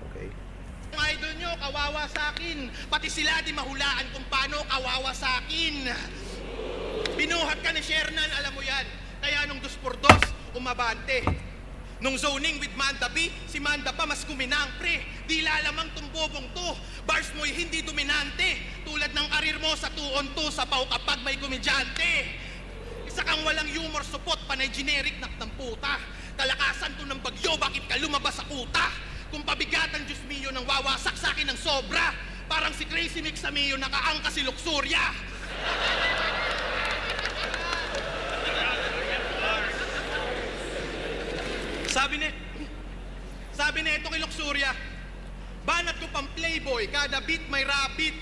Okay. Ang idol nyo, kawawa sa akin. Pati sila di mahulaan kung paano kawawa sa akin. Binuhat ka ni Shernan, alam mo yan. Kaya nung 2x2, umabante. Nung zoning with Manda B, si Manda pa mas kuminang, pre. Di lalamang tumbobong to. Bars mo'y hindi dominante. Tulad ng karir mo sa 2-on-2 sa pau kapag may komedyante. Isa kang walang humor support, panay generic ng puta. Kalakasan to ng bagyo, bakit ka lumabas sa kuta? Kung pabigatan, Diyos mio, nang wawasak sa akin ng sobra. Parang si Crazy Mix sa mio, nakaangka si Luxuria. Sabi na ito kay Luxuria, banat ko pang playboy, kada beat may rabbit.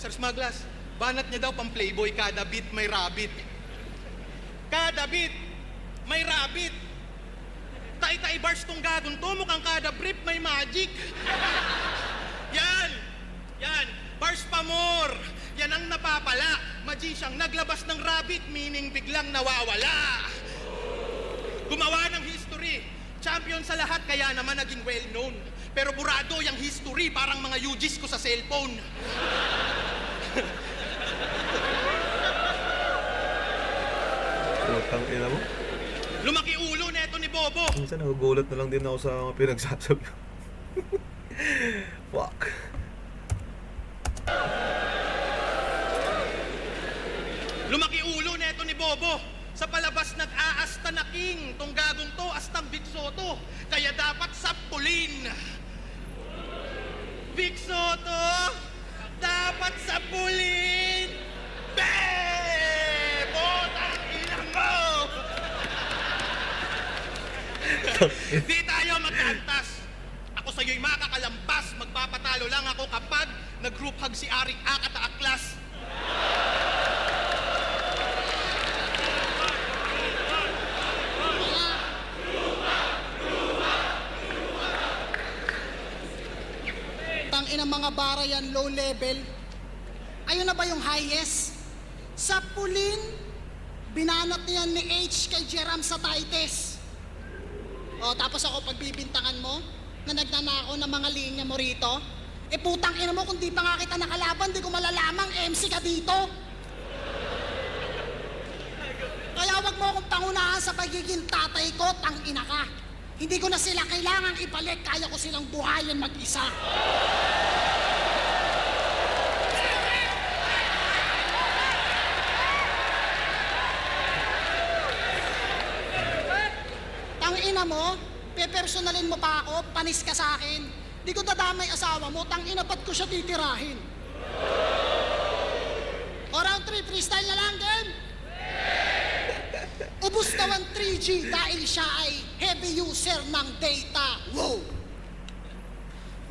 Sir Smaglas, banat niya daw pang playboy, kada beat may rabbit. Kada beat may rabbit. Tai-tai bars tong gagong to, mukhang kada brief may magic. Yan, bars pa more. Yan ang napapala, magician naglabas ng rabbit, meaning biglang nawawala. Gumawa ng history, champion sa lahat, kaya naman naging well-known. Pero burado yung history, parang mga UGs ko sa cellphone. Putang ina mo. Lumaki ulo neto ni Bobo. Minsan nagugulat na lang din ako sa mga pinagsasabi. Fuck. Lumaki ulo neto ni Bobo. Sa palabas nag-aasta na king, tong gagong to, astang Vic Soto. Kaya dapat sapulin. Vic Soto, dapat sapulin. Botang ina mo! Di tayo magkantas. Ako sa'yo'y makakalampas. Magpapatalo lang ako kapag nag-group hug si Arik Akata Aklas. Tangin ang mga bara yan, low level. Ayun na ba yung highest? Sa pulin, binanat niyan ni H kay Jeram sa Tites. O, tapos ako pagbibintangan mo, na nagnanakaw ng mga linya mo rito, eh putang ina mo, kung di pa nga kita nakalaban, di ko malalamang MC ka dito. Kaya wag mo akong pangunahan sa pagiging tatay ko, tang ina ka. Hindi ko na sila kailangang ibalik, kaya ko silang buhayin mag-isa. Tangina mo, pepersonalin mo pa ako, panis ka sa akin. Di ko dadamay asawa mo, tangina ba't ko siya titirahin? O round 3, freestyle na lang, game? Ubus daw ang 3G dahil siya ay heavy heavy user ng data. Wow!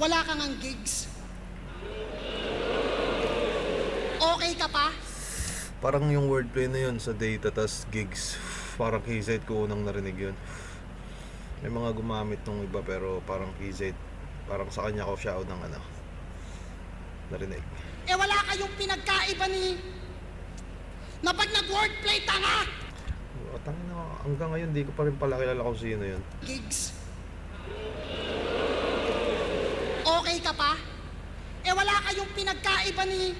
Wala kang ang gigs. Okay ka pa? Parang yung wordplay na yun sa data tas gigs. Parang KZ ko unang narinig yun. May mga gumamit nung iba pero parang KZ. Parang sa kanya ko siya unang narinig. Eh wala kayong pinagkaiba ni na pag nag-wordplay tanga! Tangin na, hanggang ngayon di ko pa rin pala kilala kung sino yun. Gigs. Okay ka pa? Eh wala kayong pinagkaiba ni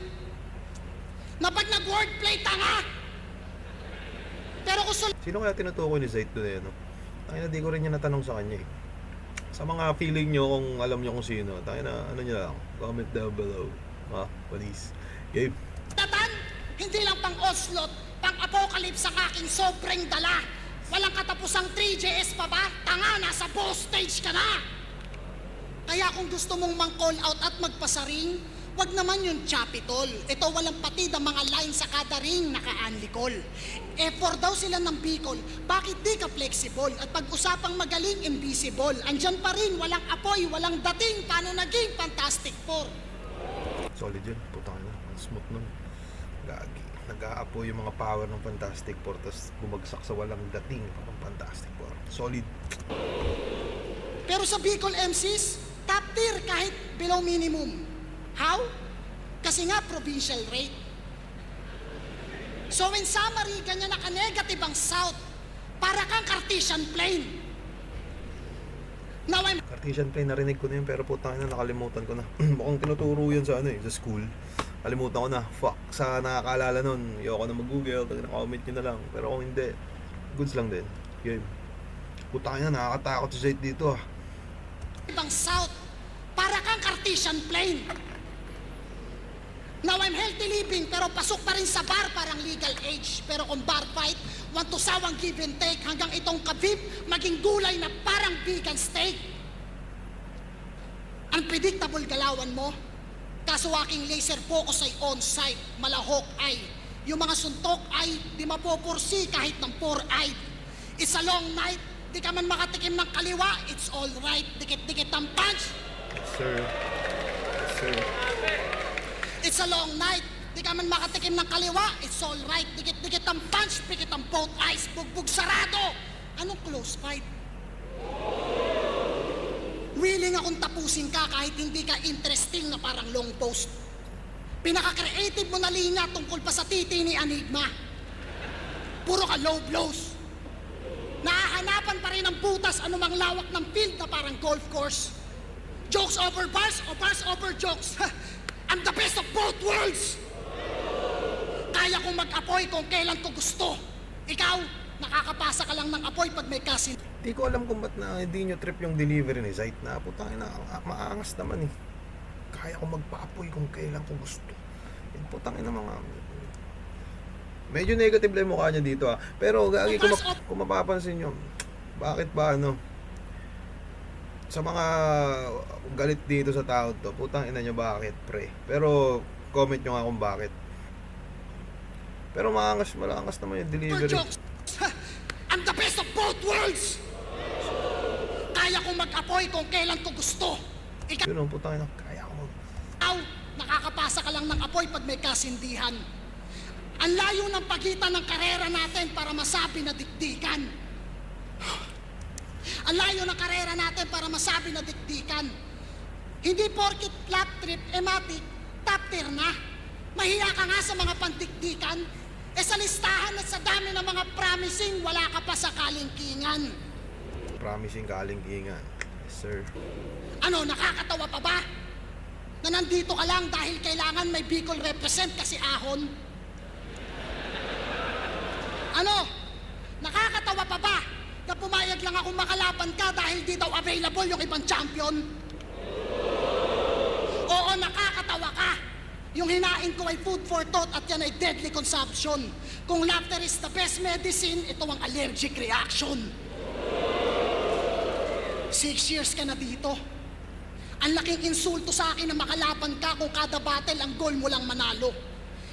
na pag nag-wordplay tanga! Pero kung Sino kaya tinutukoy ni Zayt doon no? Tangina, di ko rin niya natanong sa kanya eh. Sa mga feeling nyo kung alam nyo kung sino, tangina, ano nyo lang, comment down below. Ha, please. Game. Tatan, hindi lang pang Oslot, pang Apocalypse ang aking sobrang dala. Walang katapusang 3JS pa ba? Tanga, nasa boss stage ka na! Kaya kung gusto mong mang-call out at magpasaring, wag naman yung chapitol. Ito walang patid ang mga line sa kada ring naka-unlicol. Effort daw sila ng Bicol, bakit di ka flexible? At pag-usapang magaling, invisible. Andyan pa rin, walang apoy, walang dating. Paano naging Fantastic Four? Solid yun, putang na, ang smooth nun. Gagi. Nag-aapoy yung mga power ng Fantastic Four, tapos bumagsak sa walang dating ng Fantastic Four. Solid. Pero sa Bicol MCs, top tier kahit below minimum. How? Kasi nga provincial rate. So in summary, ganyan naka-negative ang South. Para kang Cartesian plane. Now I'm Cartesian plane, narinig ko na yun, pero putang na, nakalimutan ko na. Mukhang tinuturo yun sa sa school. Kalimutan ko na. Fuck, sa nakakaalala nun, ayoko na mag-google, comment nyo na lang. Pero kung hindi, goods lang din. Game. Putang na, nakakatakot si Zayt dito ibang South. Para kang Cartesian plane. Now I'm healthy living pero pasok pa rin sa bar parang legal age. Pero kung bar fight, want to sawang give and take hanggang itong kabib maging gulay na parang vegan steak. Unpredictable galawan mo. Kaso aking laser focus ay on-site, malahok ay. Yung mga suntok ay di mapopursi kahit ng four-eyed. It's a long night, di ka man makatikim ng kaliwa, it's alright. Dikit-dikit ang punch. Yes, sir. Yes, sir. It's a long night. Di ka man makatikim ng kaliwa, it's alright. Dikit-dikit ang punch, pikit ang both eyes, bugbog sarado. Anong close fight? Willing akong tapusin ka kahit hindi ka interesting na parang long post. Pinaka-creative mo na linya tungkol pa sa titi ni Enigma. Puro ka low blows. Nahahanapan pa rin ang butas anumang lawak ng field na parang golf course. Jokes over bars o bars over jokes. I'm the best of both worlds. Kaya kong mag-apoy kung kailan ko gusto. Ikaw, nakakapasa ka lang ng apoy pag may kasin. Di ko alam kung ba't na hindi nyo trip yung delivery ni Zayt na putang na maangas naman eh. Kaya ko magpa-apoy kung kailan ko gusto. Yung putang ina mga... Medyo negative lang yung mukha niya dito Pero gagi, kung mapapansin nyo, bakit ba sa mga galit dito sa tao to, putang ina nyo bakit pre. Pero comment nyo nga kung bakit. Pero malangas naman yung delivery. Jokes. I'm the best of both worlds. Kaya kong mag-apoy kung kailan ko gusto. Ikaw, Yun putang ina, kaya ko nakakapasa ka lang ng apoy pag may kasindihan. Ang layo ng pagitan ng karera natin para masabi na dikdikan. Ang layo ng karera natin para masabi na dikdikan. Hindi porkit flap trip, ematic, top tier na. Mahiya ka nga sa mga pandikdikan. Sa listahan at sa dami ng mga promising, wala ka pa sa kalingkingan. Promising kalingkingan. Yes, sir. Ano, nakakatawa pa ba? Na nandito ka lang dahil kailangan may Bicol represent kasi ahon? Ano, nakakatawa pa ba? Na pumayag lang akong makalaban ka dahil di daw available yung ibang champion? Oo, nakakatawa ka. Yung hinain ko ay food for thought at yan ay deadly consumption. Kung laughter is the best medicine, ito ang allergic reaction. 6 years ka na dito. Ang laking insulto sa akin na makalaban ka kung kada battle ang goal mo lang manalo.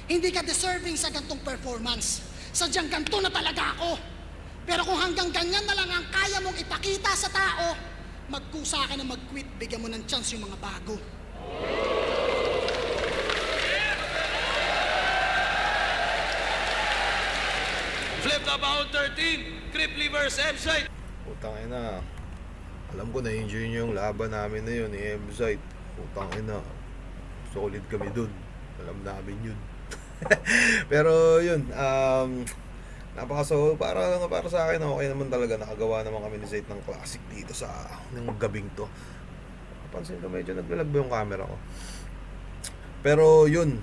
Hindi ka deserving sa gantong performance. Sadyang ganito na talaga ako. Pero kung hanggang ganyan na lang ang kaya mong ipakita sa tao, magkusa ka na mag-quit, bigyan mo ng chance yung mga bago. Flip top out 13. Cripply versus M-Site. Putang ina. Alam ko na-enjoy nyo yung laban namin na yun, ni M-Site. Putang ina. Solid kami dun. Alam namin yun. Pero yun, para sa akin okay naman talaga, nakagawa naman kami ni Zayt ng classic dito sa ng gabing to. Napansin ko medyo naglalagbo yung camera ko. Pero yun,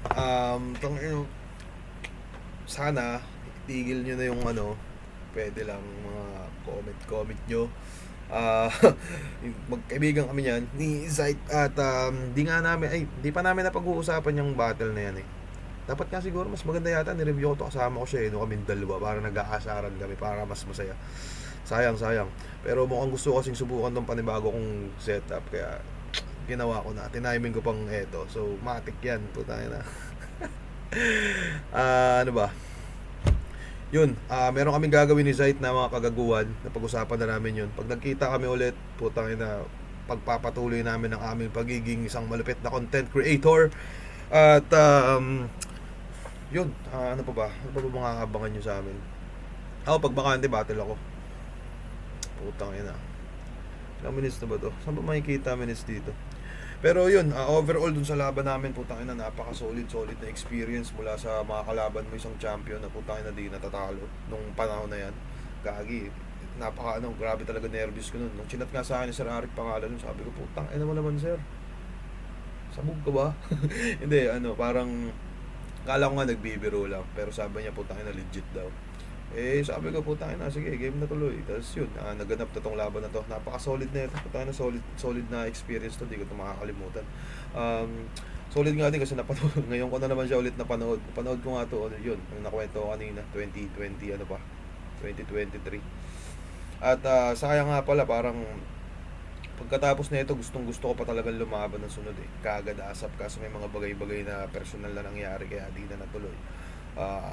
sana itigil nyo na yung pwede lang mga comment nyo. Magkaibigan kami niyan ni Zayt at di pa namin napag-uusapan yung battle na yan eh. Dapat nga siguro mas maganda yata ni-review ko to, kasama ko siya no, kaming dalawa para nag-aasaran kami para mas masaya. Sayang. Pero mukhang gusto ko kasing subukan tong panibago kong setup kaya ginawa ko na. Tiniming ko pang eto. So matik yan, putang ina. Ano ba? Yun, meron kaming gagawin ni Zayt na mga kagaguhan na pag-usapan na namin yun. Pag nagkita kami ulit, putang ina, pagpapatuloy namin ang aming pagiging isang malupit na content creator. At yun, ano pa ba mga abangan nyo sa amin? Ako, pag bakante, battle ako. Putang ina. Ilang minutes na ba to? Saan ba makikita minutes dito? Pero yun, overall dun sa laban namin, putang ina, solid na experience mula sa mga kalaban mo, isang champion na putang ina di natatalo nung panahon na yan. Gagi, grabe talaga nervous ko nun. Nung chinat nga sa akin ni Sir Arik pangalan nun, sabi ko, putang ina mo naman sir. Sabog ka ba? Hindi, parang kala ko nga nagbibiro lang, pero sabi niya putang ina legit daw. Eh sabi ko putang ina, sige game na tuloy. Tapos yun, naganap na tong laban na to. Napaka-solid na ito. Putang ina, solid na experience to, di ko ito makakalimutan. Solid nga din kasi napanood. Ngayon ko na naman siya ulit napanood. Napanood ko nga to, yun, yung nakwento ko kanina, 2023. At sayang nga pala, parang pagkatapos na ito, gustong gusto ko pa talagang lumaban ng sunod eh. Kaagad asap kasi may mga bagay-bagay na personal na nangyari kaya di na natuloy.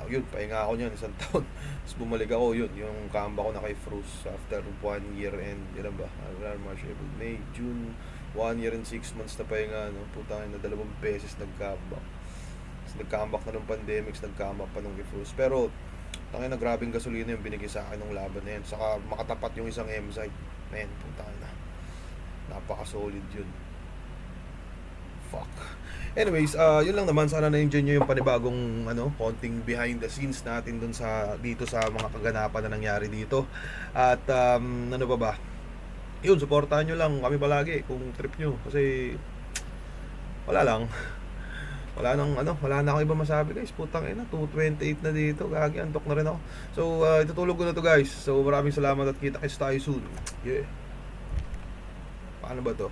Yun, pahinga ako niyan isang taon. Tapos bumalik ako, yun, yung kamba ko na kay Fruz after 1 year and, yun ba, March, April, May, June, 1 year and 6 months na pahinga, no? Putang na 2 beses nag-comeback. Tapos nag-comeback na nung pandemics, nag-comeback pa nung kay Fruz. Pero, tangin na grabing gasolina yung binigay sa akin ng laban na yan. Saka makatapat yung isang M-Site. Man, putang na. Napaka-solid yun. Fuck. Anyways, yun lang naman. Sana na-enjoy nyo yung panibagong konting behind the scenes natin dun dito sa mga kaganapan na nangyari dito. At ano ba? Yun, supportahan nyo lang kami palagi kung trip nyo. Kasi wala lang. Wala na akong iba masabi guys. Putang ina, 2:28 na dito. Gagi, antok na rin ako. So, itutulog ko na to guys. So, maraming salamat at kita-kits tayo soon. Yeah. Paano ba to?